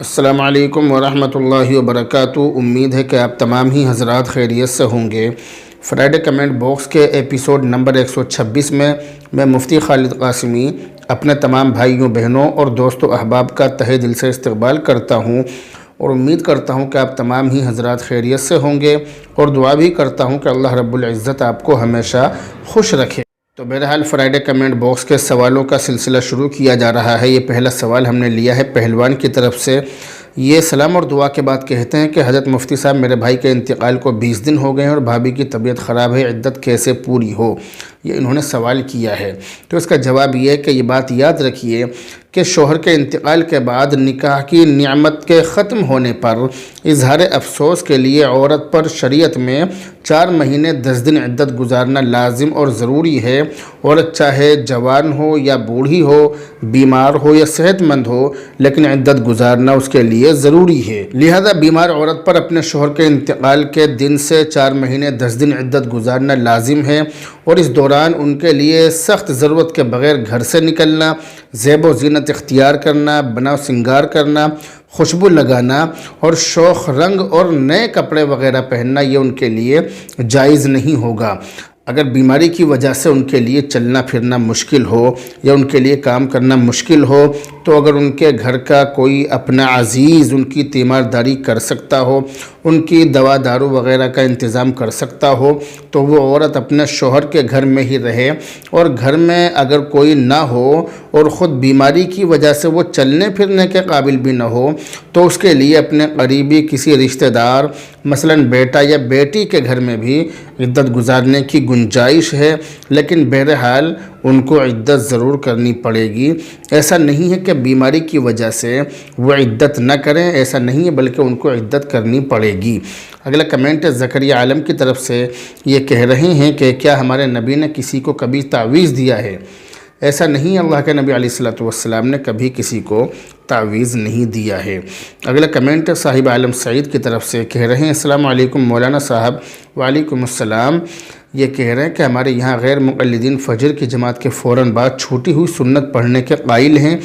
السلام علیکم ورحمۃ اللہ وبرکاتہ۔ امید ہے کہ آپ تمام ہی حضرات خیریت سے ہوں گے۔ فرائیڈے کمنٹ باکس کے ایپیسوڈ نمبر 126 میں مفتی خالد قاسمی اپنے تمام بھائیوں بہنوں اور دوست و احباب کا تہہ دل سے استقبال کرتا ہوں اور امید کرتا ہوں کہ آپ تمام ہی حضرات خیریت سے ہوں گے، اور دعا بھی کرتا ہوں کہ اللہ رب العزت آپ کو ہمیشہ خوش رکھے۔ تو بہرحال فرائیڈے کمنٹ باکس کے سوالوں کا سلسلہ شروع کیا جا رہا ہے۔ یہ پہلا سوال ہم نے لیا ہے پہلوان کی طرف سے۔ یہ سلام اور دعا کے بعد کہتے ہیں کہ حضرت مفتی صاحب، میرے بھائی کے انتقال کو 20 دن ہو گئے ہیں اور بھابھی کی طبیعت خراب ہے، عدت کیسے پوری ہو؟ یہ انہوں نے سوال کیا ہے۔ تو اس کا جواب یہ ہے کہ یہ بات یاد رکھیے کہ شوہر کے انتقال کے بعد نکاح کی نعمت کے ختم ہونے پر اظہار افسوس کے لیے عورت پر شریعت میں 4 مہینے 10 دن عدت گزارنا لازم اور ضروری ہے۔ عورت چاہے جوان ہو یا بوڑھی ہو، بیمار ہو یا صحت مند ہو، لیکن عدت گزارنا اس کے لیے ضروری ہے۔ لہذا بیمار عورت پر اپنے شوہر کے انتقال کے دن سے 4 مہینے 10 دن عدت گزارنا لازم ہے، اور اس دوران ان کے لیے سخت ضرورت کے بغیر گھر سے نکلنا، زیب و زینت اختیار کرنا، بنا سنگار کرنا، خوشبو لگانا اور شوخ رنگ اور نئے کپڑے وغیرہ پہننا یہ ان کے لیے جائز نہیں ہوگا۔ اگر بیماری کی وجہ سے ان کے لیے چلنا پھرنا مشکل ہو یا ان کے لیے کام کرنا مشکل ہو، تو اگر ان کے گھر کا کوئی اپنا عزیز ان کی تیمارداری کر سکتا ہو، ان کی دوا دارو وغیرہ کا انتظام کر سکتا ہو، تو وہ عورت اپنے شوہر کے گھر میں ہی رہے، اور گھر میں اگر کوئی نہ ہو اور خود بیماری کی وجہ سے وہ چلنے پھرنے کے قابل بھی نہ ہو، تو اس کے لیے اپنے قریبی کسی رشتہ دار مثلا بیٹا یا بیٹی کے گھر میں بھی عدت گزارنے کی گنجائش ہے، لیکن بہرحال ان کو عدت ضرور کرنی پڑے گی۔ ایسا نہیں ہے کہ بیماری کی وجہ سے وہ عدت نہ کریں، ایسا نہیں ہے، بلکہ ان کو عدت کرنی پڑے گی۔ اگلا کمنٹ زکریا عالم کی طرف سے، یہ کہہ رہے ہیں کہ کیا ہمارے نبی نے کسی کو کبھی تعویذ دیا ہے؟ ایسا نہیں، اللہ کے نبی علیہ الصلوۃ والسلام نے کبھی کسی کو تعویذ نہیں دیا ہے۔ اگلا کمنٹ صاحب عالم سعید کی طرف سے کہہ رہے ہیں، السلام علیکم مولانا صاحب۔ وعلیکم السلام۔ یہ کہہ رہے ہیں کہ ہمارے یہاں غیر مقلدین فجر کی جماعت کے فوراً بعد چھوٹی ہوئی سنت پڑھنے کے قائل ہیں،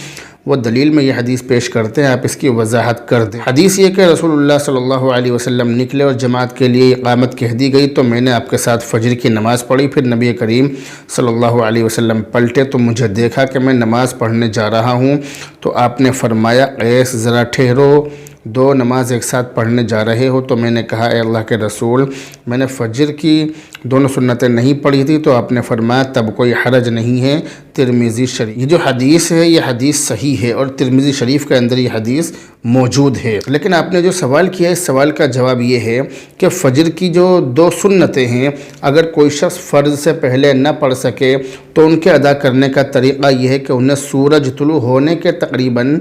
وہ دلیل میں یہ حدیث پیش کرتے ہیں، آپ اس کی وضاحت کر دیں۔ حدیث یہ کہ رسول اللہ صلی اللہ علیہ وسلم نکلے اور جماعت کے لیے اقامت کہہ دی گئی، تو میں نے آپ کے ساتھ فجر کی نماز پڑھی، پھر نبی کریم صلی اللہ علیہ وسلم پلٹے تو مجھے دیکھا کہ میں نماز پڑھنے جا رہا ہوں، تو آپ نے فرمایا قیس ذرا ٹھہرو، 2 نماز ایک ساتھ پڑھنے جا رہے ہو؟ تو میں نے کہا اے اللہ کے رسول، میں نے فجر کی دونوں سنتیں نہیں پڑھی تھی، تو آپ نے فرمایا تب کوئی حرج نہیں ہے۔ ترمذی شریف، یہ جو حدیث ہے یہ حدیث صحیح ہے اور ترمذی شریف کے اندر یہ حدیث موجود ہے۔ لیکن آپ نے جو سوال کیا ہے، اس سوال کا جواب یہ ہے کہ فجر کی جو 2 سنتیں ہیں، اگر کوئی شخص فرض سے پہلے نہ پڑھ سکے تو ان کے ادا کرنے کا طریقہ یہ ہے کہ انہیں سورج طلوع ہونے کے تقریباً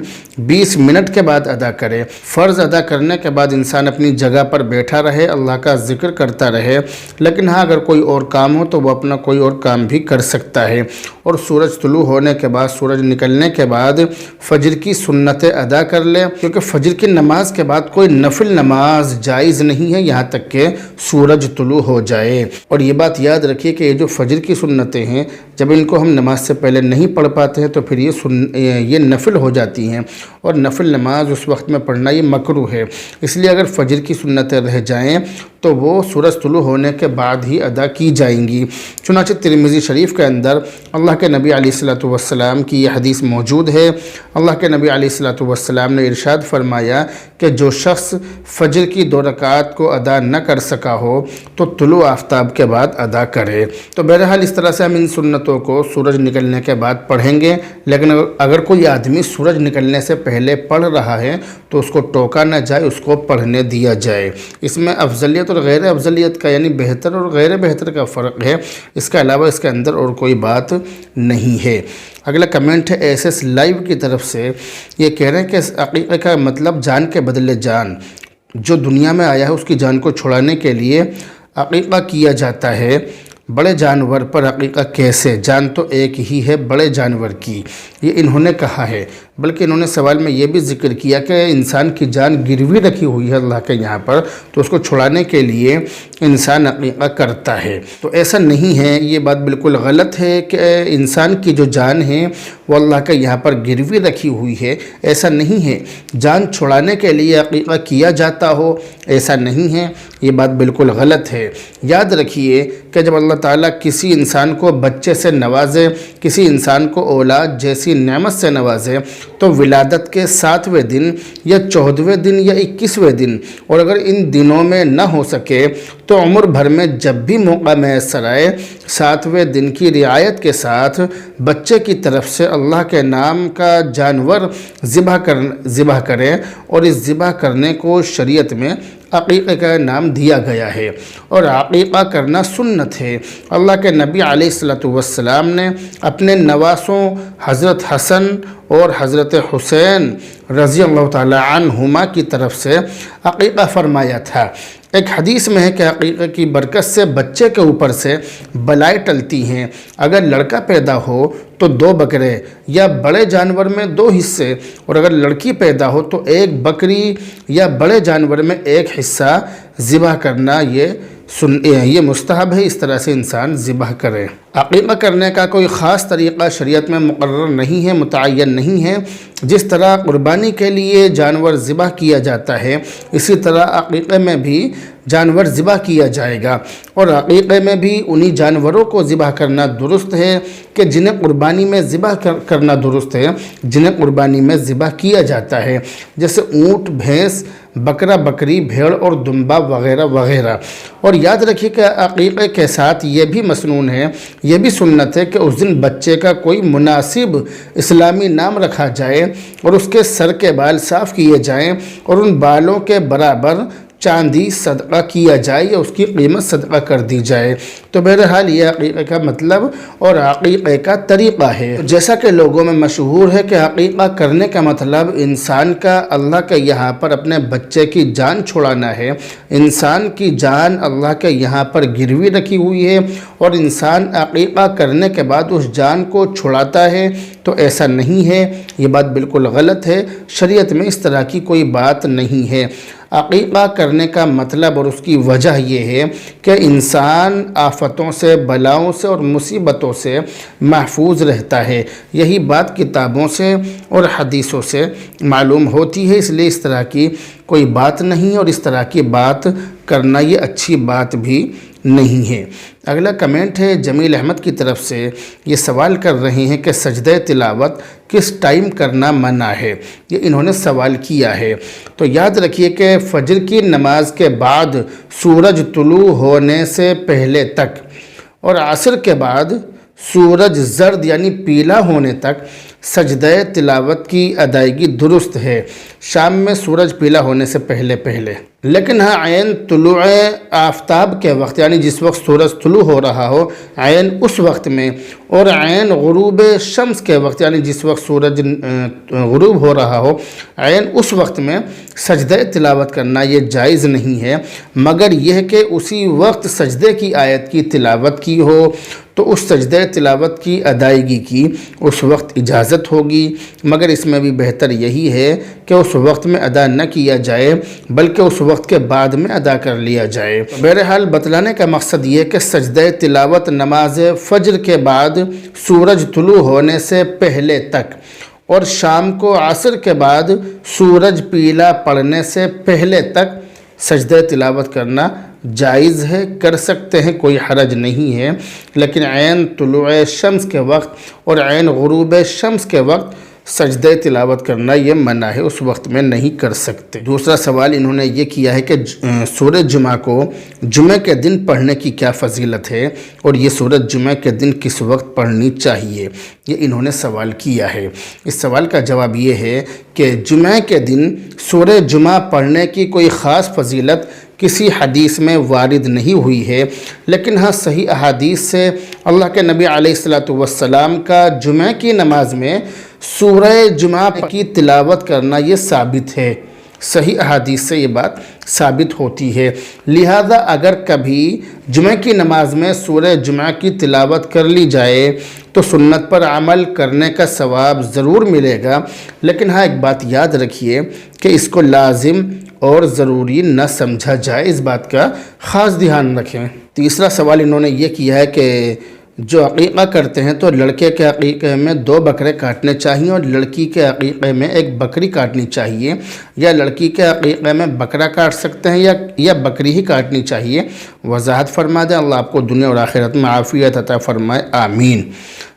20 منٹ کے بعد ادا کرے۔ فرض ادا کرنے کے بعد انسان اپنی جگہ پر بیٹھا رہے، اللہ کا ذکر کرتا رہے، لیکن ہاں اگر کوئی اور کام ہو تو وہ اپنا کوئی اور کام بھی کر سکتا ہے، اور سورج طلوع ہونے کے بعد، سورج نکلنے کے بعد فجر کی سنتیں ادا کر لے، کیونکہ فجر کی نماز کے بعد کوئی نفل نماز جائز نہیں ہے یہاں تک کہ سورج طلوع ہو جائے۔ اور یہ بات یاد رکھیے کہ یہ جو فجر کی سنتیں ہیں، جب ان کو ہم نماز سے پہلے نہیں پڑھ پاتے ہیں تو پھر یہ نفل ہو جاتی ہیں، اور نفل نماز اس وقت میں پڑھنا یہ مکروہ ہے۔ اس لیے اگر فجر کی سنتیں رہ جائیں تو وہ سورج طلوع ہونے کے بعد ہی ادا کی جائیں گی۔ چنانچہ ترمذی شریف کے اندر اللہ کے نبی علیہ الصلوۃ والسلام کی یہ حدیث موجود ہے۔ اللہ کے نبی علیہ الصلوۃ والسلام نے ارشاد فرمایا کہ جو شخص فجر کی 2 رکعات کو ادا نہ کر سکا ہو تو طلوع آفتاب کے بعد ادا کرے۔ تو بہرحال اس طرح سے ہم ان سنتوں کو سورج نکلنے کے بعد پڑھیں گے، لیکن اگر کوئی آدمی سورج نکلنے سے پہلے پڑھ رہا ہے تو اس کو ٹوکا نہ جائے، اس کو پڑھنے دیا جائے۔ اس میں افضلیت اور غیر افضلیت کا، یعنی بہتر اور غیر بہتر کا فرق ہے، اس کے علاوہ اس کے اندر اور کوئی بات نہیں ہے۔ اگلا کمنٹ ہے ایس ایس لائیو کی طرف سے، یہ کہہ رہے ہیں کہ عقیقہ کا مطلب جان کے بدلے جان، جو دنیا میں آیا ہے اس کی جان کو چھڑانے کے لیے عقیقہ کیا جاتا ہے، بڑے جانور پر عقیقہ کیسے؟ جان تو ایک ہی ہے بڑے جانور کی، یہ انہوں نے کہا ہے۔ بلکہ انہوں نے سوال میں یہ بھی ذکر کیا کہ انسان کی جان گروی رکھی ہوئی ہے اللہ کے یہاں پر، تو اس کو چھڑانے کے لیے انسان عقیقہ کرتا ہے۔ تو ایسا نہیں ہے، یہ بات بالکل غلط ہے کہ انسان کی جو جان ہے وہ اللہ کے یہاں پر گروی رکھی ہوئی ہے، ایسا نہیں ہے۔ جان چھڑانے کے لیے عقیقہ کیا جاتا ہو، ایسا نہیں ہے، یہ بات بالکل غلط ہے۔ یاد رکھیے کہ جب اللہ تعالیٰ کسی انسان کو بچے سے نوازے، کسی انسان کو اولاد جیسی نعمت سے نوازے، تو ولادت کے 7ویں دن یا 14ویں دن یا 21ویں دن، اور اگر ان دنوں میں نہ ہو سکے تو عمر بھر میں جب بھی موقع میسر آئے 7ویں دن کی رعایت کے ساتھ بچے کی طرف سے اللہ کے نام کا جانور ذبح کریں، اور اس ذبح کرنے کو شریعت میں عقیقہ کا نام دیا گیا ہے، اور عقیقہ کرنا سنت ہے۔ اللہ کے نبی علیہ السلام نے اپنے نواسوں حضرت حسن اور حضرت حسین رضی اللہ تعالی عنہما کی طرف سے عقیقہ فرمایا تھا۔ ایک حدیث میں ہے کہ عقیقہ کی برکت سے بچے کے اوپر سے بلائیں ٹلتی ہیں۔ اگر لڑکا پیدا ہو تو 2 بکرے یا بڑے جانور میں 2 حصے، اور اگر لڑکی پیدا ہو تو 1 بکری یا بڑے جانور میں 1 حصہ ذبح کرنا یہ مستحب ہے، اس طرح سے انسان ذبح کرے۔ عقیقہ کرنے کا کوئی خاص طریقہ شریعت میں مقرر نہیں ہے، متعین نہیں ہے۔ جس طرح قربانی کے لیے جانور ذبح کیا جاتا ہے، اسی طرح عقیقے میں بھی جانور ذبح کیا جائے گا، اور عقیقے میں بھی انہی جانوروں کو ذبح کرنا درست ہے کہ جنہیں قربانی میں ذبح کرنا درست ہے، جنہیں قربانی میں ذبح کیا جاتا ہے، جیسے اونٹ، بھینس، بکرا، بکری، بھیڑ اور دمبا وغیرہ وغیرہ۔ اور یاد رکھیے کہ عقیقے کے ساتھ یہ بھی مسنون ہے، یہ بھی سنت ہے کہ اس دن بچے کا کوئی مناسب اسلامی نام رکھا جائے، اور اس کے سر کے بال صاف کیے جائیں، اور ان بالوں کے برابر چاندی صدقہ کیا جائے یا اس کی قیمت صدقہ کر دی جائے۔ تو بہرحال یہ عقیقے کا مطلب اور عقیقے کا طریقہ ہے۔ جیسا کہ لوگوں میں مشہور ہے کہ عقیقہ کرنے کا مطلب انسان کا اللہ کے یہاں پر اپنے بچے کی جان چھڑانا ہے، انسان کی جان اللہ کے یہاں پر گروی رکھی ہوئی ہے، اور انسان عقیقہ کرنے کے بعد اس جان کو چھڑاتا ہے، تو ایسا نہیں ہے، یہ بات بالکل غلط ہے۔ شریعت میں اس طرح کی کوئی بات نہیں ہے۔ عقیقہ کرنے کا مطلب اور اس کی وجہ یہ ہے کہ انسان آفتوں سے، بلاؤں سے اور مصیبتوں سے محفوظ رہتا ہے۔ یہی بات کتابوں سے اور حدیثوں سے معلوم ہوتی ہے، اس لیے اس طرح کی کوئی بات نہیں، اور اس طرح کی بات کرنا یہ اچھی بات بھی نہیں ہے۔ اگلا کمنٹ ہے جمیل احمد کی طرف سے، یہ سوال کر رہے ہیں کہ سجدہ تلاوت کس ٹائم کرنا منع ہے، یہ انہوں نے سوال کیا ہے۔ تو یاد رکھیے کہ فجر کی نماز کے بعد سورج طلوع ہونے سے پہلے تک، اور عصر کے بعد سورج زرد یعنی پیلا ہونے تک سجدہ تلاوت کی ادائیگی درست ہے، شام میں سورج پیلا ہونے سے پہلے۔ لیکن ہاں عین طلوع آفتاب کے وقت، یعنی جس وقت سورج طلوع ہو رہا ہو عین اس وقت میں، اور عین غروب شمس کے وقت، یعنی جس وقت سورج غروب ہو رہا ہو عین اس وقت میں سجدہ تلاوت کرنا یہ جائز نہیں ہے، مگر یہ کہ اسی وقت سجدے کی آیت کی تلاوت کی ہو تو اس سجدہ تلاوت کی ادائیگی کی اس وقت اجازت ہوگی، مگر اس میں بھی بہتر یہی ہے کہ اس وقت میں ادا نہ کیا جائے بلکہ اس وقت کے بعد میں ادا کر لیا جائے۔ بہرحال بتلانے کا مقصد یہ کہ سجدہ تلاوت نماز فجر کے بعد سورج طلوع ہونے سے پہلے تک، اور شام کو عصر کے بعد سورج پیلا پڑنے سے پہلے تک سجدہ تلاوت کرنا جائز ہے، کر سکتے ہیں، کوئی حرج نہیں ہے، لیکن عین طلوع شمس کے وقت اور عین غروب شمس کے وقت سجدہ تلاوت کرنا یہ منع ہے، اس وقت میں نہیں کر سکتے۔ دوسرا سوال انہوں نے یہ کیا ہے کہ سورہ جمعہ کو جمعہ کے دن پڑھنے کی کیا فضیلت ہے، اور یہ سورہ جمعہ کے دن کس وقت پڑھنی چاہیے، یہ انہوں نے سوال کیا ہے۔ اس سوال کا جواب یہ ہے کہ جمعہ کے دن سورہ جمعہ پڑھنے کی کوئی خاص فضیلت کسی حدیث میں وارد نہیں ہوئی ہے، لیکن ہاں صحیح احادیث سے اللہ کے نبی علیہ السلام کا جمعہ کی نماز میں سورہ جمعہ کی تلاوت کرنا یہ ثابت ہے، صحیح احادیث سے یہ بات ثابت ہوتی ہے۔ لہذا اگر کبھی جمعہ کی نماز میں سورہ جمعہ کی تلاوت کر لی جائے تو سنت پر عمل کرنے کا ثواب ضرور ملے گا، لیکن ہاں ایک بات یاد رکھیے کہ اس کو لازم اور ضروری نہ سمجھا جائے، اس بات کا خاص دھیان رکھیں۔ تیسرا سوال انہوں نے یہ کیا ہے کہ جو عقیقہ کرتے ہیں تو لڑکے کے عقیقے میں 2 بکرے کاٹنے چاہیے اور لڑکی کے عقیقے میں 1 بکری کاٹنی چاہیے، یا لڑکی کے عقیقے میں بکرا کاٹ سکتے ہیں یا بکری ہی کاٹنی چاہیے؟ وضاحت فرما دیں۔ اللہ آپ کو دنیا اور آخرت میں عافیت عطا فرمائے، آمین۔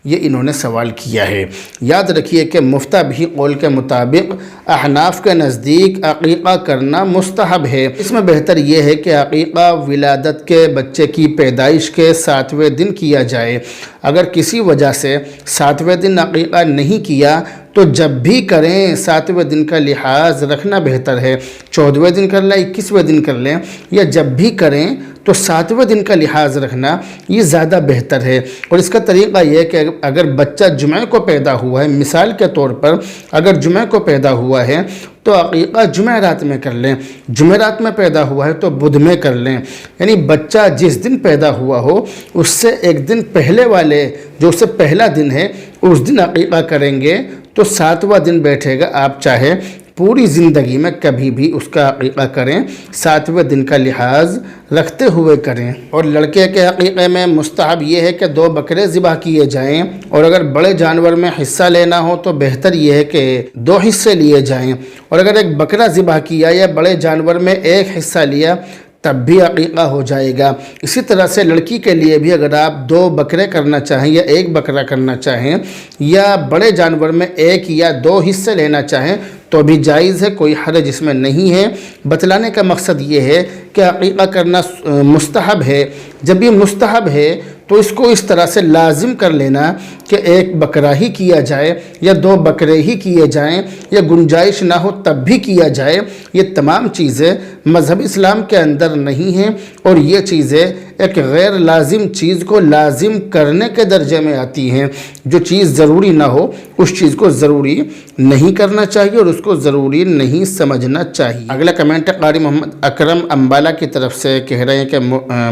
یہ انہوں نے سوال کیا ہے۔ یاد رکھیے کہ مفتہ قول کے مطابق احناف کے نزدیک عقیقہ کرنا مستحب ہے۔ اس میں بہتر یہ ہے کہ عقیقہ ولادت کے بچے کی پیدائش کے 7ویں دن کیا جائے۔ اگر کسی وجہ سے 7ویں دن عقیقہ نہیں کیا تو جب بھی کریں 7ویں دن کا لحاظ رکھنا بہتر ہے۔ 14ویں دن کر لیں، 21ویں دن کر لیں، یا جب بھی کریں تو 7ویں دن کا لحاظ رکھنا یہ زیادہ بہتر ہے۔ اور اس کا طریقہ یہ ہے کہ اگر بچہ جمعہ کو پیدا ہوا ہے، مثال کے طور پر اگر جمعہ کو پیدا ہوا ہے تو عقیقہ جمعہ رات میں کر لیں، جمعہ رات میں پیدا ہوا ہے تو بدھ میں کر لیں، یعنی بچہ جس دن پیدا ہوا ہو اس سے 1 دن پہلے والے جو اس سے پہلا دن ہے اس دن عقیقہ کریں گے تو 7واں دن بیٹھے گا۔ آپ چاہے پوری زندگی میں کبھی بھی اس کا عقیقہ کریں، 7ویں دن کا لحاظ رکھتے ہوئے کریں۔ اور لڑکے کے عقیقے میں مستحب یہ ہے کہ 2 بکرے ذبح کیے جائیں، اور اگر بڑے جانور میں حصہ لینا ہو تو بہتر یہ ہے کہ 2 حصے لیے جائیں، اور اگر 1 بکرا ذبح کیا یا بڑے جانور میں 1 حصہ لیا تب بھی عقیقہ ہو جائے گا۔ اسی طرح سے لڑکی کے لیے بھی اگر آپ 2 بکرے کرنا چاہیں یا 1 بکرا کرنا چاہیں یا بڑے جانور میں 1 یا 2 حصے لینا چاہیں تو بھی جائز ہے، کوئی حرج اس میں نہیں ہے۔ بتلانے کا مقصد یہ ہے کہ عقیقہ کرنا مستحب ہے۔ جب یہ مستحب ہے تو اس کو اس طرح سے لازم کر لینا کہ 1 بکرا ہی کیا جائے یا 2 بکرے ہی کیے جائیں، یا گنجائش نہ ہو تب بھی کیا جائے، یہ تمام چیزیں مذہب اسلام کے اندر نہیں ہیں، اور یہ چیزیں ایک غیر لازم چیز کو لازم کرنے کے درجے میں آتی ہیں۔ جو چیز ضروری نہ ہو اس چیز کو ضروری نہیں کرنا چاہیے اور اس کو ضروری نہیں سمجھنا چاہیے۔ اگلا کمنٹ ہے قاری محمد اکرم امبالہ کی طرف سے، کہہ رہے ہیں کہ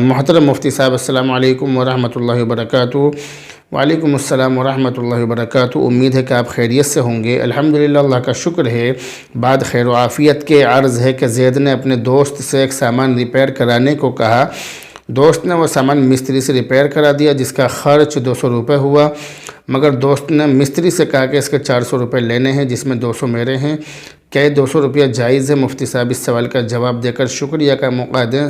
محترم مفتی صاحب السلام علیکم ورحمۃ اللہ وبرکاتہ۔ وعلیکم السلام ورحمۃ اللہ وبرکاتہ۔ امید ہے کہ آپ خیریت سے ہوں گے۔ الحمدللہ، اللہ کا شکر ہے۔ بعد خیر و عافیت کے عرض ہے کہ زید نے اپنے دوست سے ایک سامان ریپیئر کرانے کو کہا۔ دوست نے وہ سامان مستری سے ریپیئر کرا دیا جس کا خرچ 200 روپے ہوا، مگر دوست نے مستری سے کہا کہ اس کے 400 روپے لینے ہیں جس میں 200 میرے ہیں۔ کیا یہ 200 روپیہ جائز ہے؟ مفتی صاحب اس سوال کا جواب دے کر شکریہ کا موقع دیں،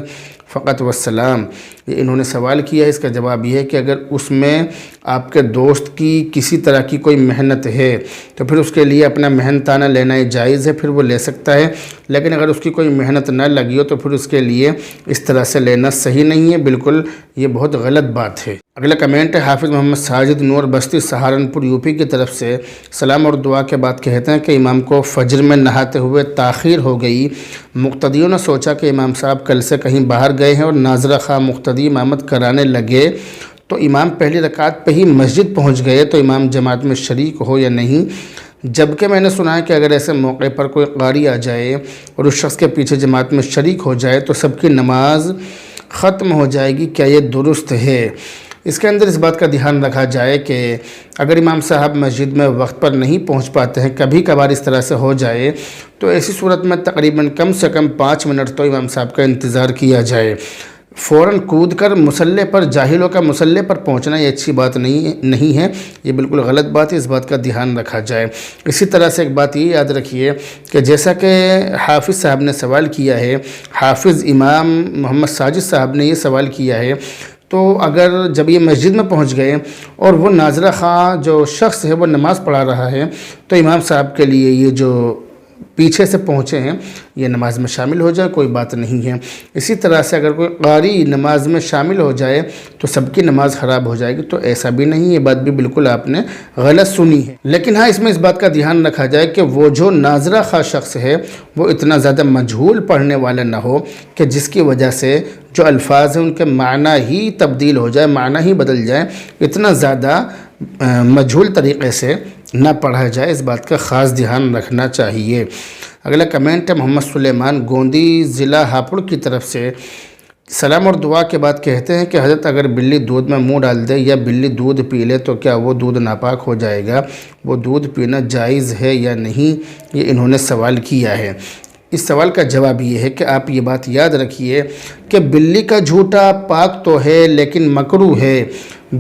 فقط والسلام۔ یہ انہوں نے سوال کیا ہے، اس کا جواب یہ ہے کہ اگر اس میں آپ کے دوست کی کسی طرح کی کوئی محنت ہے تو پھر اس کے لیے اپنا محنتانہ لینا ہی جائز ہے، پھر وہ لے سکتا ہے، لیکن اگر اس کی کوئی محنت نہ لگی ہو تو پھر اس کے لیے اس طرح سے لینا صحیح نہیں ہے، بالکل یہ بہت غلط بات ہے۔ اگلا کمنٹ ہے حافظ محمد ساجد نور بستی سہارنپور یوپی کی طرف سے، سلام اور دعا کے بعد کہتے ہیں کہ امام کو فجر میں نہاتے ہوئے تاخیر ہو گئی۔ مقتدیوں نے سوچا کہ امام صاحب کل سے کہیں باہر گئے ہیں اور ناظرہ خواہ مقتدی امامت کرانے لگے تو امام پہلی رکعت پہ ہی مسجد پہنچ گئے، تو امام جماعت میں شریک ہو یا نہیں؟ جبکہ میں نے سنا ہے کہ اگر ایسے موقع پر کوئی قاری آ جائے اور اس شخص کے پیچھے جماعت میں شریک ہو جائے تو سب کی نماز ختم ہو جائے گی، کیا یہ درست ہے؟ اس کے اندر اس بات کا دھیان رکھا جائے کہ اگر امام صاحب مسجد میں وقت پر نہیں پہنچ پاتے ہیں، کبھی کبھار اس طرح سے ہو جائے، تو ایسی صورت میں تقریباً کم سے کم 5 منٹ تو امام صاحب کا انتظار کیا جائے۔ فوراً کود کر مصلی پر، جاہلوں کا مصلی پر پہنچنا یہ اچھی بات نہیں ہے، یہ بالکل غلط بات ہے، اس بات کا دھیان رکھا جائے۔ اسی طرح سے ایک بات یہ یاد رکھیے کہ جیسا کہ حافظ صاحب نے سوال کیا ہے، حافظ امام محمد ساجد صاحب نے یہ سوال کیا ہے، تو اگر جب یہ مسجد میں پہنچ گئے اور وہ ناظرہ خواہ جو شخص ہے وہ نماز پڑھا رہا ہے تو امام صاحب کے لیے یہ جو پیچھے سے پہنچے ہیں یہ نماز میں شامل ہو جائے، کوئی بات نہیں ہے۔ اسی طرح سے اگر کوئی قاری نماز میں شامل ہو جائے تو سب کی نماز خراب ہو جائے گی، تو ایسا بھی نہیں، یہ بات بھی بالکل آپ نے غلط سنی ہے۔ لیکن ہاں، اس میں اس بات کا دھیان رکھا جائے کہ وہ جو ناظرہ خواہ شخص ہے وہ اتنا زیادہ مجہول پڑھنے والا نہ ہو کہ جس کی وجہ سے جو الفاظ ہیں ان کے معنی ہی تبدیل ہو جائے، معنی ہی بدل جائے، اتنا زیادہ مجہول طریقے سے نہ پڑھا جائے، اس بات کا خاص دھیان رکھنا چاہیے۔ اگلا کمنٹ ہے محمد سلیمان گوندی ضلع ہاپوڑ کی طرف سے۔ سلام اور دعا کے بعد کہتے ہیں کہ حضرت اگر بلی دودھ میں منہ ڈال دے یا بلی دودھ پی لے تو کیا وہ دودھ ناپاک ہو جائے گا؟ وہ دودھ پینا جائز ہے یا نہیں؟ یہ انہوں نے سوال کیا ہے۔ اس سوال کا جواب یہ ہے کہ آپ یہ بات یاد رکھیے کہ بلی کا جھوٹا پاک تو ہے لیکن مکروہ ہے۔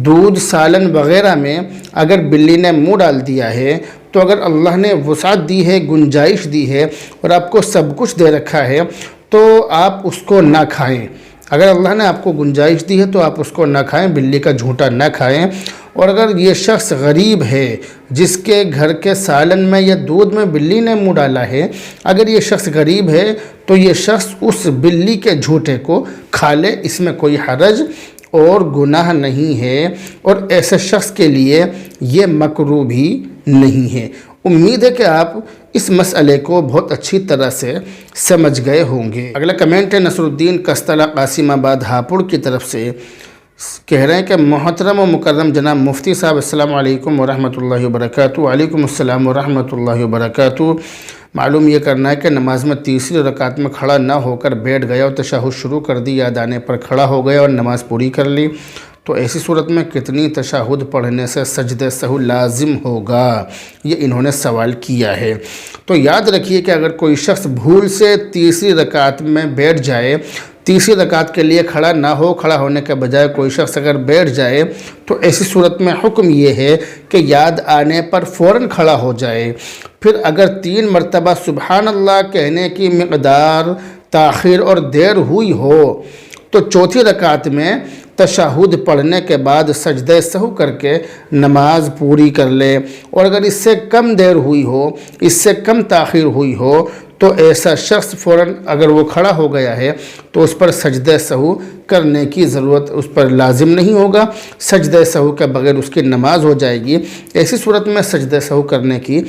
دودھ سالن وغیرہ میں اگر بلی نے منہ ڈال دیا ہے تو اگر اللہ نے وسعت دی ہے، گنجائش دی ہے اور آپ کو سب کچھ دے رکھا ہے تو آپ اس کو نہ کھائیں۔ اگر اللہ نے آپ کو گنجائش دی ہے تو آپ اس کو نہ کھائیں، بلی کا جھوٹا نہ کھائیں۔ اور اگر یہ شخص غریب ہے جس کے گھر کے سالن میں یا دودھ میں بلی نے منہ ڈالا ہے، اگر یہ شخص غریب ہے تو یہ شخص اس بلی کے جھوٹے کو کھا لے، اس میں کوئی حرج اور گناہ نہیں ہے، اور ایسے شخص کے لیے یہ مکروہ بھی نہیں ہے۔ امید ہے کہ آپ اس مسئلے کو بہت اچھی طرح سے سمجھ گئے ہوں گے۔ اگلا کمنٹ ہے نصر الدین کستلہ قاسم آباد ہاپوڑ کی طرف سے، کہہ رہے ہیں کہ محترم و مکرم جناب مفتی صاحب السلام علیکم ورحمۃ اللہ وبرکاتہ۔ وعلیکم السلام ورحمۃ اللہ وبرکاتہ۔ معلوم یہ کرنا ہے کہ نماز میں تیسری رکعت میں کھڑا نہ ہو کر بیٹھ گیا اور تشہد شروع کر دی، یاد آنے پر کھڑا ہو گیا اور نماز پوری کر لی، تو ایسی صورت میں کتنی تشہد پڑھنے سے سجدہ سہو لازم ہوگا؟ یہ انہوں نے سوال کیا ہے۔ تو یاد رکھیے کہ اگر کوئی شخص بھول سے تیسری رکعت میں بیٹھ جائے، تیسری رکعت کے لیے کھڑا نہ ہو، کھڑا ہونے کے بجائے کوئی شخص اگر بیٹھ جائے تو ایسی صورت میں حکم یہ ہے کہ یاد آنے پر فوراً کھڑا ہو جائے۔ پھر اگر 3 مرتبہ سبحان اللہ کہنے کی مقدار تاخیر اور دیر ہوئی ہو تو چوتھی رکعت میں تشہد پڑھنے کے بعد سجدہ سہو کر کے نماز پوری کر لے، اور اگر اس سے کم دیر ہوئی ہو، اس سے کم تاخیر ہوئی ہو تو ایسا شخص فوراً اگر وہ کھڑا ہو گیا ہے تو اس پر سجدہ سہو کرنے کی ضرورت اس پر لازم نہیں ہوگا، سجدہ سہو کے بغیر اس کی نماز ہو جائے گی، ایسی صورت میں سجدہ سہو کرنے کی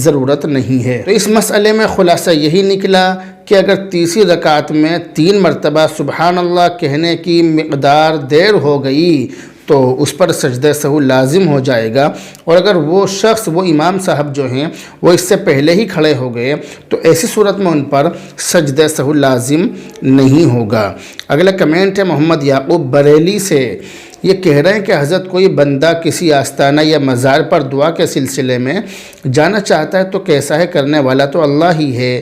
ضرورت نہیں ہے۔ تو اس مسئلے میں خلاصہ یہی نکلا کہ اگر تیسری رکعت میں 3 مرتبہ سبحان اللہ کہنے کی مقدار دیر ہو گئی تو اس پر سجدہ سہو لازم ہو جائے گا، اور اگر وہ شخص، وہ امام صاحب جو ہیں وہ اس سے پہلے ہی کھڑے ہو گئے تو ایسی صورت میں ان پر سجدہ سہو لازم نہیں ہوگا۔ اگلا کمنٹ ہے محمد یعقوب بریلی سے، یہ کہہ رہے ہیں کہ حضرت کوئی بندہ کسی آستانہ یا مزار پر دعا کے سلسلے میں جانا چاہتا ہے تو کیسا ہے؟ کرنے والا تو اللہ ہی ہے،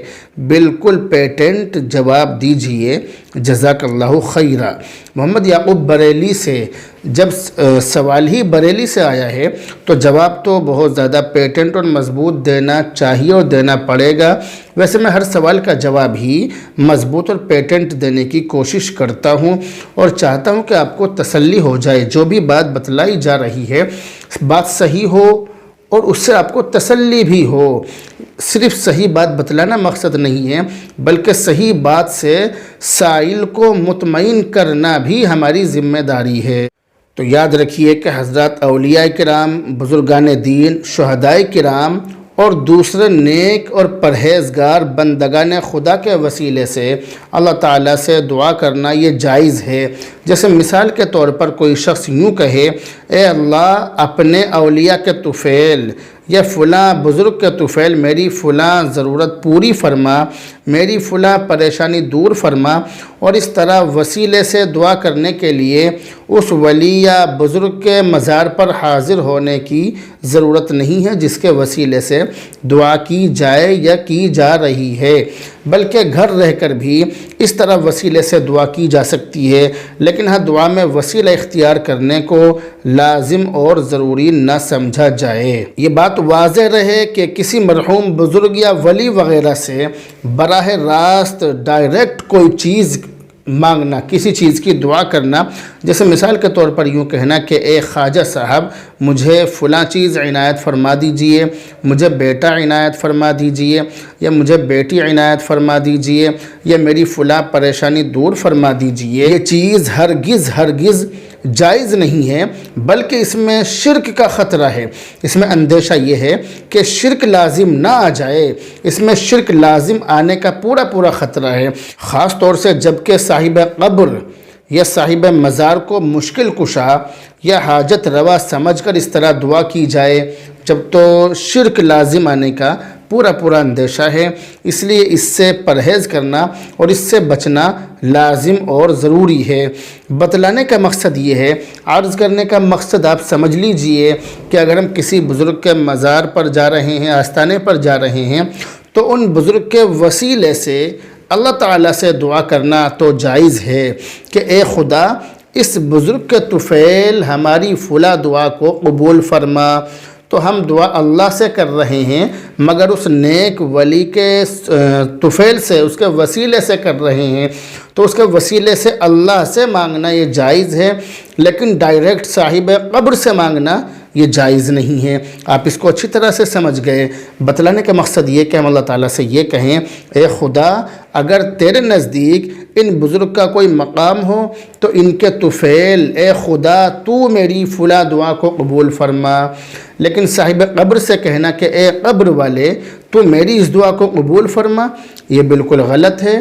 بالکل پیٹنٹ جواب دیجئے، جزاک اللہ خیرہ۔ محمد یعقوب بریلی سے جب سوال ہی بریلی سے آیا ہے تو جواب تو بہت زیادہ پیٹنٹ اور مضبوط دینا چاہیے اور دینا پڑے گا۔ ویسے میں ہر سوال کا جواب ہی مضبوط اور پیٹنٹ دینے کی کوشش کرتا ہوں اور چاہتا ہوں کہ آپ کو تسلی ہو جائے، جو بھی بات بتلائی جا رہی ہے بات صحیح ہو اور اس سے آپ کو تسلی بھی ہو۔ صرف صحیح بات بتلانا مقصد نہیں ہے بلکہ صحیح بات سے سائل کو مطمئن کرنا بھی ہماری ذمہ داری ہے۔ تو یاد رکھیے کہ حضرات اولیاء کرام، بزرگان دین، شہداء کرام اور دوسرے نیک اور پرہیزگار بندگان خدا کے وسیلے سے اللہ تعالیٰ سے دعا کرنا یہ جائز ہے۔ جیسے مثال کے طور پر کوئی شخص یوں کہے، اے اللہ اپنے اولیاء کے طفیل یا فلاں بزرگ کے طفیل میری فلاں ضرورت پوری فرما، میری فلاں پریشانی دور فرما، اور اس طرح وسیلے سے دعا کرنے کے لیے اس ولی یا بزرگ کے مزار پر حاضر ہونے کی ضرورت نہیں ہے جس کے وسیلے سے دعا کی جائے یا کی جا رہی ہے، بلکہ گھر رہ کر بھی اس طرح وسیلے سے دعا کی جا سکتی ہے، لیکن ہاں دعا میں وسیلہ اختیار کرنے کو لازم اور ضروری نہ سمجھا جائے۔ یہ بات واضح رہے کہ کسی مرحوم بزرگ یا ولی وغیرہ سے براہ راست ڈائریکٹ کوئی چیز مانگنا، کسی چیز کی دعا کرنا، جیسے مثال کے طور پر یوں کہنا کہ اے خواجہ صاحب مجھے فلاں چیز عنایت فرما دیجئے، مجھے بیٹا عنایت فرما دیجئے، یا مجھے بیٹی عنایت فرما دیجئے، یا میری فلاں پریشانی دور فرما دیجئے، یہ چیز ہرگز جائز نہیں ہے، بلکہ اس میں شرک کا خطرہ ہے۔ اس میں اندیشہ یہ ہے کہ شرک لازم نہ آ جائے، اس میں شرک لازم آنے کا پورا خطرہ ہے، خاص طور سے جب کہ صاحب قبر یا صاحب مزار کو مشکل کشا یا حاجت روا سمجھ کر اس طرح دعا کی جائے، جب تو شرک لازم آنے کا پورا اندیشہ ہے، اس لیے اس سے پرہیز کرنا اور اس سے بچنا لازم اور ضروری ہے۔ بتلانے کا مقصد یہ ہے، عرض کرنے کا مقصد آپ سمجھ لیجئے کہ اگر ہم کسی بزرگ کے مزار پر جا رہے ہیں، آستانے پر جا رہے ہیں، تو ان بزرگ کے وسیلے سے اللہ تعالیٰ سے دعا کرنا تو جائز ہے کہ اے خدا اس بزرگ کے طفیل ہماری فلاں دعا کو قبول فرما۔ تو ہم دعا اللہ سے کر رہے ہیں مگر اس نیک ولی کے طفیل سے، اس کے وسیلے سے کر رہے ہیں، تو اس کے وسیلے سے اللہ سے مانگنا یہ جائز ہے، لیکن ڈائریکٹ صاحب قبر سے مانگنا یہ جائز نہیں ہے۔ آپ اس کو اچھی طرح سے سمجھ گئے۔ بتلانے کا مقصد یہ کہ ہم اللہ تعالیٰ سے یہ کہیں، اے خدا اگر تیرے نزدیک ان بزرگ کا کوئی مقام ہو تو ان کے طفیل، اے خدا تو میری فلاں دعا کو قبول فرما۔ لیکن صاحب قبر سے کہنا کہ اے قبر والے تو میری اس دعا کو قبول فرما، یہ بالکل غلط ہے،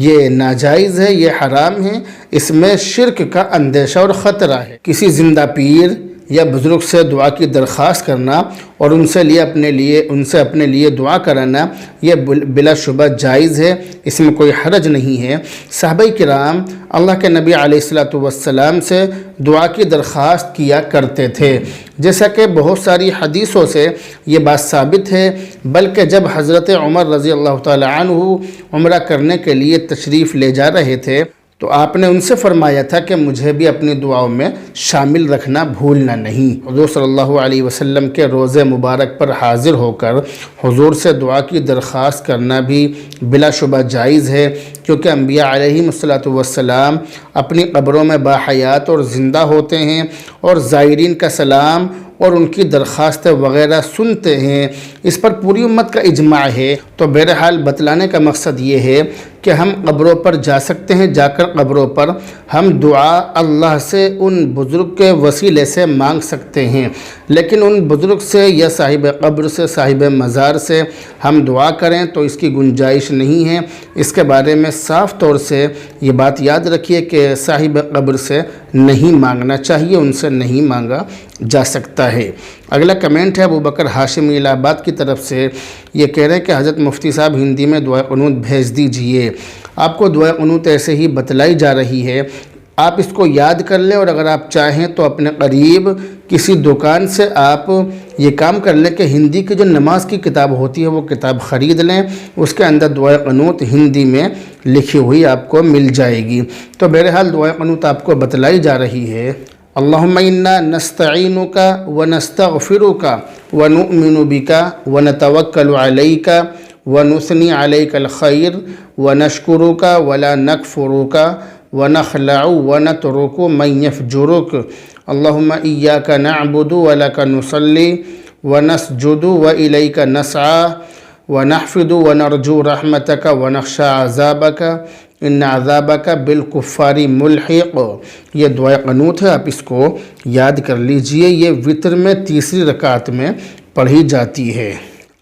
یہ ناجائز ہے، یہ حرام ہے، اس میں شرک کا اندیشہ اور خطرہ ہے۔ کسی زندہ پیر یا بزرگ سے دعا کی درخواست کرنا اور ان سے اپنے لیے دعا کرانا یہ بلا شبہ جائز ہے، اس میں کوئی حرج نہیں ہے۔ صحابہ کرام اللہ کے نبی علیہ السلام سے دعا کی درخواست کیا کرتے تھے، جیسا کہ بہت ساری حدیثوں سے یہ بات ثابت ہے۔ بلکہ جب حضرت عمر رضی اللہ تعالی عنہ عمرہ کرنے کے لیے تشریف لے جا رہے تھے تو آپ نے ان سے فرمایا تھا کہ مجھے بھی اپنی دعاؤں میں شامل رکھنا بھولنا نہیں۔ حضور صلی اللہ علیہ وسلم کے روضے مبارک پر حاضر ہو کر حضور سے دعا کی درخواست کرنا بھی بلا شبہ جائز ہے، کیونکہ انبیاء علیہم السلام اپنی قبروں میں باحیات اور زندہ ہوتے ہیں اور زائرین کا سلام اور ان کی درخواستیں وغیرہ سنتے ہیں، اس پر پوری امت کا اجماع ہے۔ تو بہرحال بتلانے کا مقصد یہ ہے کہ ہم قبروں پر جا سکتے ہیں، جا کر قبروں پر ہم دعا اللہ سے ان بزرگ کے وسیلے سے مانگ سکتے ہیں، لیکن ان بزرگ سے یا صاحب قبر سے، صاحب مزار سے ہم دعا کریں تو اس کی گنجائش نہیں ہے۔ اس کے بارے میں صاف طور سے یہ بات یاد رکھیے کہ صاحب قبر سے نہیں مانگنا چاہیے، ان سے نہیں مانگا جا سکتا ہے۔ اگلا کمنٹ ہے ابو بکر ہاشمی الہ آباد کی طرف سے، یہ کہہ رہے ہیں کہ حضرت مفتی صاحب ہندی میں دعائے قنوت بھیج دیجئے۔ آپ کو دعائے قنوت ایسے ہی بتلائی جا رہی ہے، آپ اس کو یاد کر لیں اور اگر آپ چاہیں تو اپنے قریب کسی دکان سے آپ یہ کام کر لیں کہ ہندی کی جو نماز کی کتاب ہوتی ہے وہ کتاب خرید لیں، اس کے اندر دعائے قنوت ہندی میں لکھی ہوئی آپ کو مل جائے گی۔ تو بہرحال دعائے قنوت آپ کو بتلائی جا رہی ہے۔ اللہم انا نستعینک ونستغفرک ونؤمن بک ونتوکل علیک ونثنی علیک الخیر ونشکرک ولا نکفرک ونخلع ونترک من یفجرک اللہم ایاک نعبد ولک نصلی ونسجد والیک نسعی ونحفظ ونرجو رحمتک ونخشى عذابک ان عذابک بالکفار ملحق۔ یہ دعائے قنوت ہے، آپ اس کو یاد کر لیجئے، یہ وتر میں تیسری رکعت میں پڑھی جاتی ہے۔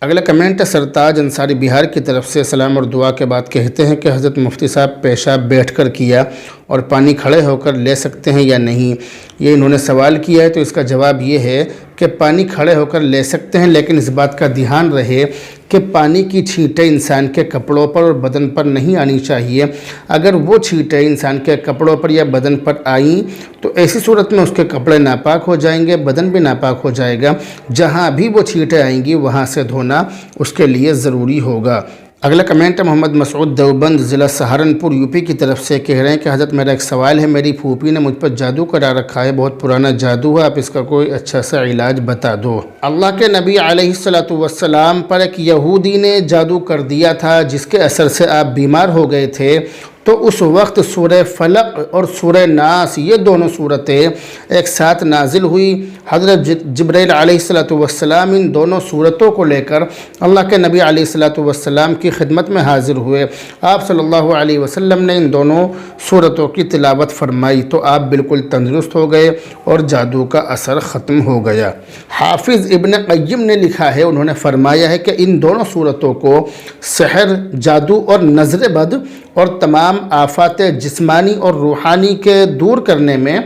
اگلا کمنٹ ہے سرتاج انصاری بہار کی طرف سے، سلام اور دعا کے بعد کہتے ہیں کہ حضرت مفتی صاحب پیشاب بیٹھ کر کیا اور پانی کھڑے ہو کر لے سکتے ہیں یا نہیں؟ یہ انہوں نے سوال کیا ہے، تو اس کا جواب یہ ہے کہ پانی کھڑے ہو کر لے سکتے ہیں، لیکن اس بات کا دھیان رہے کہ پانی کی چھینٹیں انسان کے کپڑوں پر اور بدن پر نہیں آنی چاہیے۔ اگر وہ چھینٹیں انسان کے کپڑوں پر یا بدن پر آئیں تو ایسی صورت میں اس کے کپڑے ناپاک ہو جائیں گے، بدن بھی ناپاک ہو جائے گا۔ جہاں بھی وہ چھینٹیں آئیں گی وہاں سے دھونا اس کے لیے ضروری ہوگا۔ اگلا کمنٹ ہے محمد مسعود دیوبند ضلع سہارنپور یوپی کی طرف سے، کہہ رہے ہیں کہ حضرت میرا ایک سوال ہے، میری پھوپھی نے مجھ پر جادو کرا رکھا ہے، بہت پرانا جادو ہے، آپ اس کا کوئی اچھا سا علاج بتا دو۔ اللہ کے نبی علیہ السلام پر ایک یہودی نے جادو کر دیا تھا جس کے اثر سے آپ بیمار ہو گئے تھے، تو اس وقت سورہ فلق اور سورہ ناس یہ دونوں صورتیں ایک ساتھ نازل ہوئی۔ حضرت جبرائیل علیہ السلام ان دونوں صورتوں کو لے کر اللہ کے نبی علیہ السلام کی خدمت میں حاضر ہوئے۔ آپ صلی اللہ علیہ وسلم نے ان دونوں صورتوں کی تلاوت فرمائی تو آپ بالکل تندرست ہو گئے اور جادو کا اثر ختم ہو گیا۔ حافظ ابن قیم نے لکھا ہے، انہوں نے فرمایا ہے کہ ان دونوں صورتوں کو سحر، جادو اور نظر بد اور تمام آفات جسمانی اور روحانی کے دور کرنے میں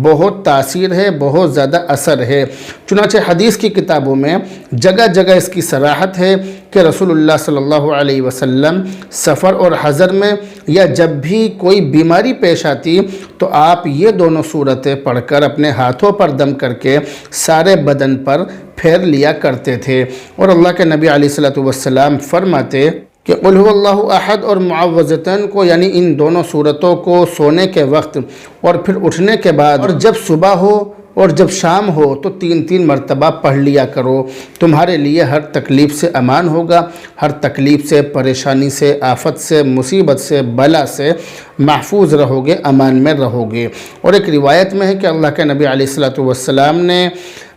بہت تاثیر ہے، بہت زیادہ اثر ہے۔ چنانچہ حدیث کی کتابوں میں جگہ جگہ اس کی صراحت ہے کہ رسول اللہ صلی اللہ علیہ وسلم سفر اور حضر میں یا جب بھی کوئی بیماری پیش آتی تو آپ یہ دونوں صورتیں پڑھ کر اپنے ہاتھوں پر دم کر کے سارے بدن پر پھیر لیا کرتے تھے۔ اور اللہ کے نبی علیہ السلام فرماتے کہ قل هو اللہ احد اور معوذتین کو، یعنی ان دونوں صورتوں کو سونے کے وقت اور پھر اٹھنے کے بعد اور جب صبح ہو اور جب شام ہو تو 3 مرتبہ پڑھ لیا کرو، تمہارے لیے ہر تکلیف سے امان ہوگا، ہر تکلیف سے، پریشانی سے، آفت سے، مصیبت سے، بلا سے محفوظ رہو گے، امان میں رہو گے۔ اور ایک روایت میں ہے کہ اللہ کے نبی علیہ السلام نے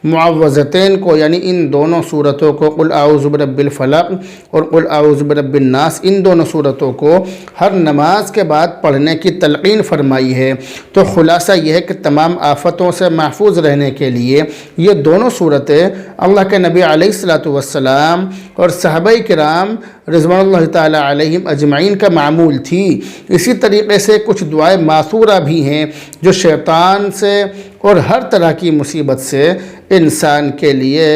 معوذتین کو، یعنی ان دونوں صورتوں کو، قل اعوذ برب الفلق اور قل اعوذ برب الناس، ان دونوں صورتوں کو ہر نماز کے بعد پڑھنے کی تلقین فرمائی ہے۔ تو خلاصہ یہ ہے کہ تمام آفتوں سے محفوظ رہنے کے لیے یہ دونوں صورتیں اللہ کے نبی علیہ السلام اور صحابہ کرام رضوان اللہ تعالی علیہم اجمعین کا معمول تھی۔ اسی طریقے سے کچھ دعائیں ماثورہ بھی ہیں جو شیطان سے اور ہر طرح کی مصیبت سے انسان کے لیے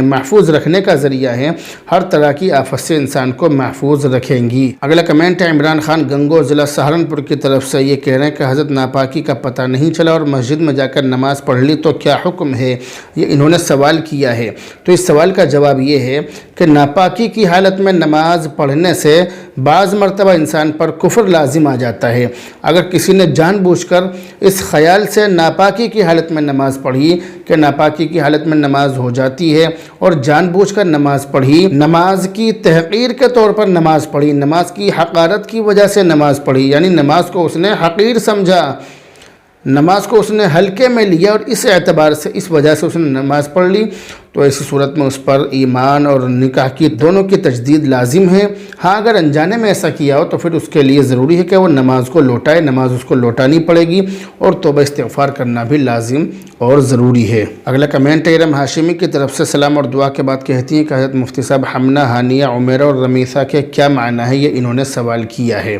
محفوظ رکھنے کا ذریعہ ہے، ہر طرح کی آفت سے انسان کو محفوظ رکھیں گی۔ اگلا کمنٹ ہے عمران خان گنگو، ضلع سہارنپور کی طرف سے۔ یہ کہہ رہے ہیں کہ حضرت ناپاکی کا پتہ نہیں چلا اور مسجد میں جا کر نماز پڑھ لی تو کیا حکم ہے؟ یہ انہوں نے سوال کیا ہے۔ تو اس سوال کا جواب یہ ہے کہ ناپاکی کی حالت میں نماز پڑھنے سے بعض مرتبہ انسان پر کفر لازم آ جاتا ہے۔ اگر کسی نے جان بوجھ کر اس خیال سے ناپاکی کی حالت میں نماز پڑھی کہ ناپاکی کی حالت میں نماز ہو جاتی ہے اور جان بوجھ کر نماز پڑھی، نماز کی تحقیر کے طور پر نماز پڑھی، نماز کی حقارت کی وجہ سے نماز پڑھی، یعنی نماز کو اس نے حقیر سمجھا، نماز کو اس نے ہلکے میں لیا اور اس اعتبار سے، اس وجہ سے اس نے نماز پڑھ لی، تو ایسی صورت میں اس پر ایمان اور نکاح کی دونوں کی تجدید لازم ہے۔ ہاں اگر انجانے میں ایسا کیا ہو تو پھر اس کے لیے ضروری ہے کہ وہ نماز کو لوٹائے، نماز اس کو لوٹانی پڑے گی اور توبہ استغفار کرنا بھی لازم اور ضروری ہے۔ اگلا کمنٹ ہے ارم ہاشمی کی طرف سے۔ سلام اور دعا کے بعد کہتی ہیں کہ حضرت مفتی صاحب حمنہ، ہانیہ، عمیرہ اور رمیثہ کے کیا معنی ہے؟ یہ انہوں نے سوال کیا ہے۔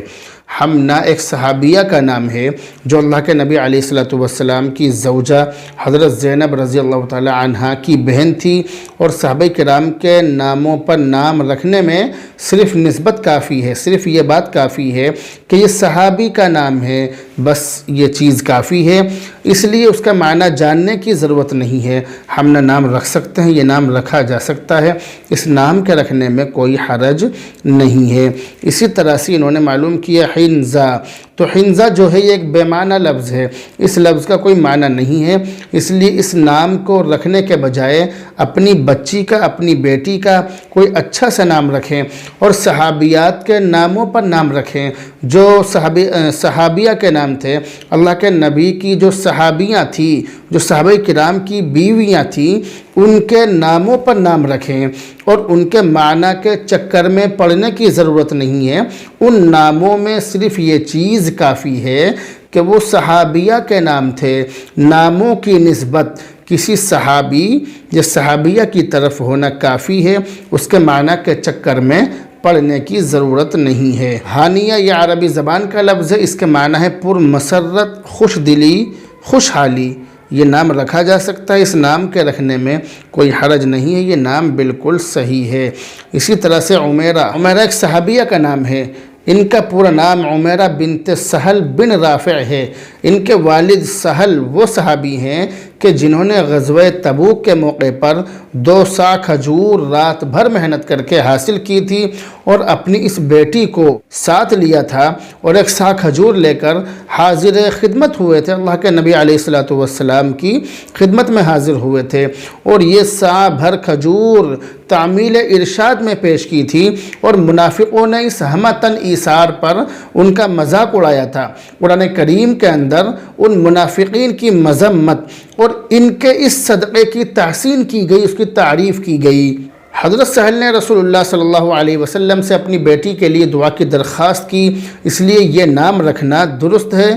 حمنہ ایک صحابیہ کا نام ہے جو اللہ کے نبی علیہ السلام کی زوجہ حضرت زینب رضی اللہ تعالی عنہا کی بہن تھی، اور صحابہ کرام کے ناموں پر نام رکھنے میں صرف نسبت کافی ہے، صرف یہ بات کافی ہے کہ یہ صحابی کا نام ہے، بس یہ چیز کافی ہے، اس لیے اس کا معنی جاننے کی ضرورت نہیں ہے۔ حمنہ نام رکھ سکتے ہیں، یہ نام رکھا جا سکتا ہے، اس نام کے رکھنے میں کوئی حرج نہیں ہے۔ اسی طرح سے انہوں نے معلوم کیا حنزہ، تو حنزہ جو ہے یہ ایک بے معنی لفظ ہے، اس لفظ کا کوئی معنی نہیں ہے، اس لیے اس نام کو رکھنے کے بجائے اپنی بچی کا، اپنی بیٹی کا کوئی اچھا سا نام رکھیں اور صحابیات کے ناموں پر نام رکھیں جو صحابیہ کے نام تھے۔ اللہ کے نبی کی جو صحابیاں تھیں، جو صحابہ کرام کی بیویاں تھیں، ان کے ناموں پر نام رکھیں اور ان کے معنی کے چکر میں پڑھنے کی ضرورت نہیں ہے۔ ان ناموں میں صرف یہ چیز کافی ہے کہ وہ صحابیہ کے نام تھے، ناموں کی نسبت کسی صحابی یا صحابیہ کی طرف ہونا کافی ہے، اس کے معنی کے چکر میں پڑھنے کی ضرورت نہیں ہے۔ ہانیہ یہ عربی زبان کا لفظ ہے، اس کے معنی ہے پر مسرت، خوش دلی، خوشحالی۔ یہ نام رکھا جا سکتا ہے، اس نام کے رکھنے میں کوئی حرج نہیں ہے، یہ نام بالکل صحیح ہے۔ اسی طرح سے عمیرہ ایک صحابیہ کا نام ہے، ان کا پورا نام عمیرہ بنت سہل بن رافع ہے۔ ان کے والد سہل وہ صحابی ہیں کہ جنہوں نے غزوہ تبوک کے موقع پر 2 سا کھجور رات بھر محنت کر کے حاصل کی تھی اور اپنی اس بیٹی کو ساتھ لیا تھا اور 1 سا کھجور لے کر حاضر خدمت ہوئے تھے، اللہ کے نبی علیہ السلام کی خدمت میں حاضر ہوئے تھے، اور یہ سا بھر کھجور تعمیل ارشاد میں پیش کی تھی، اور منافقوں نے اس ہمتن ایثار پر ان کا مذاق اڑایا تھا۔ قرآن کریم کے اندر ان منافقین کی مذمت اور ان کے اس صدقے کی تحسین کی گئی، اس کی تعریف کی گئی۔ حضرت سہل نے رسول اللہ صلی اللہ علیہ وسلم سے اپنی بیٹی کے لیے دعا کی درخواست کی، اس لیے یہ نام رکھنا درست ہے،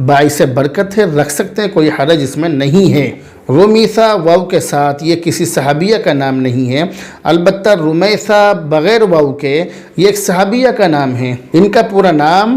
باعث برکت ہے، رکھ سکتے ہیں، کوئی حرج اس میں نہیں ہے۔ رمیثہ واو کے ساتھ، یہ کسی صحابیہ کا نام نہیں ہے، البتہ رمیثہ بغیر واو کے یہ ایک صحابیہ کا نام ہے۔ ان کا پورا نام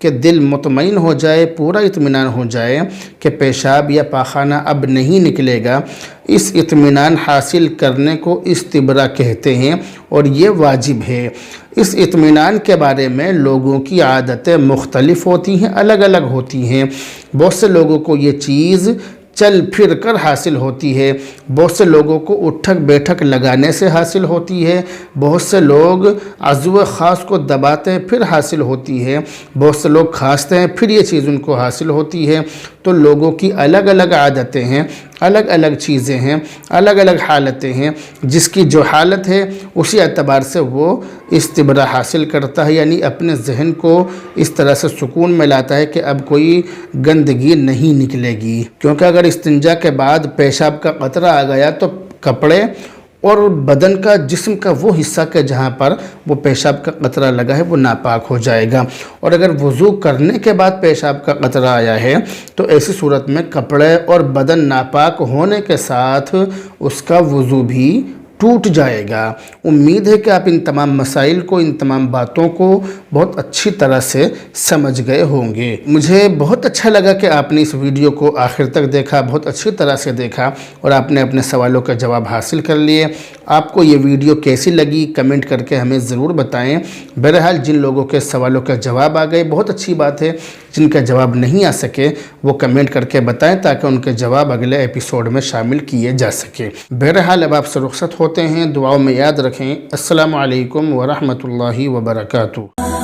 کہ دل مطمئن ہو جائے، پورا اطمینان ہو جائے کہ پیشاب یا پاخانہ اب نہیں نکلے گا، اس اطمینان حاصل کرنے کو استبرا کہتے ہیں اور یہ واجب ہے۔ اس اطمینان کے بارے میں لوگوں کی عادتیں مختلف ہوتی ہیں، الگ الگ ہوتی ہیں۔ بہت سے لوگوں کو یہ چیز چل پھر کر حاصل ہوتی ہے، بہت سے لوگوں کو اٹھک بیٹھک لگانے سے حاصل ہوتی ہے، بہت سے لوگ عضو خاص کو دباتے ہیں پھر حاصل ہوتی ہے، بہت سے لوگ کھانستے ہیں پھر یہ چیز ان کو حاصل ہوتی ہے۔ تو لوگوں کی الگ الگ عادتیں ہیں، الگ الگ چیزیں ہیں، الگ الگ حالتیں ہیں۔ جس کی جو حالت ہے اسی اعتبار سے وہ استبرا حاصل کرتا ہے، یعنی اپنے ذہن کو اس طرح سے سکون میں لاتا ہے کہ اب کوئی گندگی نہیں نکلے گی، کیونکہ اگر استنجا کے بعد پیشاب کا قطرہ آ گیا تو کپڑے اور بدن کا، جسم کا وہ حصہ کہ جہاں پر وہ پیشاب کا قطرہ لگا ہے وہ ناپاک ہو جائے گا، اور اگر وضو کرنے کے بعد پیشاب کا قطرہ آیا ہے تو ایسی صورت میں کپڑے اور بدن ناپاک ہونے کے ساتھ اس کا وضو بھی ٹوٹ جائے گا۔ امید ہے کہ آپ ان تمام مسائل کو، ان تمام باتوں کو بہت اچھی طرح سے سمجھ گئے ہوں گے۔ مجھے بہت اچھا لگا کہ آپ نے اس ویڈیو کو آخر تک دیکھا، بہت اچھی طرح سے دیکھا اور آپ نے اپنے سوالوں کا جواب حاصل کر لیے۔ آپ کو یہ ویڈیو کیسی لگی کمنٹ کر کے ہمیں ضرور بتائیں۔ بہرحال جن لوگوں کے سوالوں کا جواب آ گئے بہت اچھی بات ہے، جن کا جواب نہیں آ سکے وہ کمنٹ کر کے بتائیں تاکہ ان کے جواب اگلے ایپیسوڈ میں شامل کیے جا سکے۔ بہرحال اب آپ سے رخصت ہوتے ہیں، دعاؤں میں یاد رکھیں۔ السلام علیکم ورحمۃ اللہ وبرکاتہ۔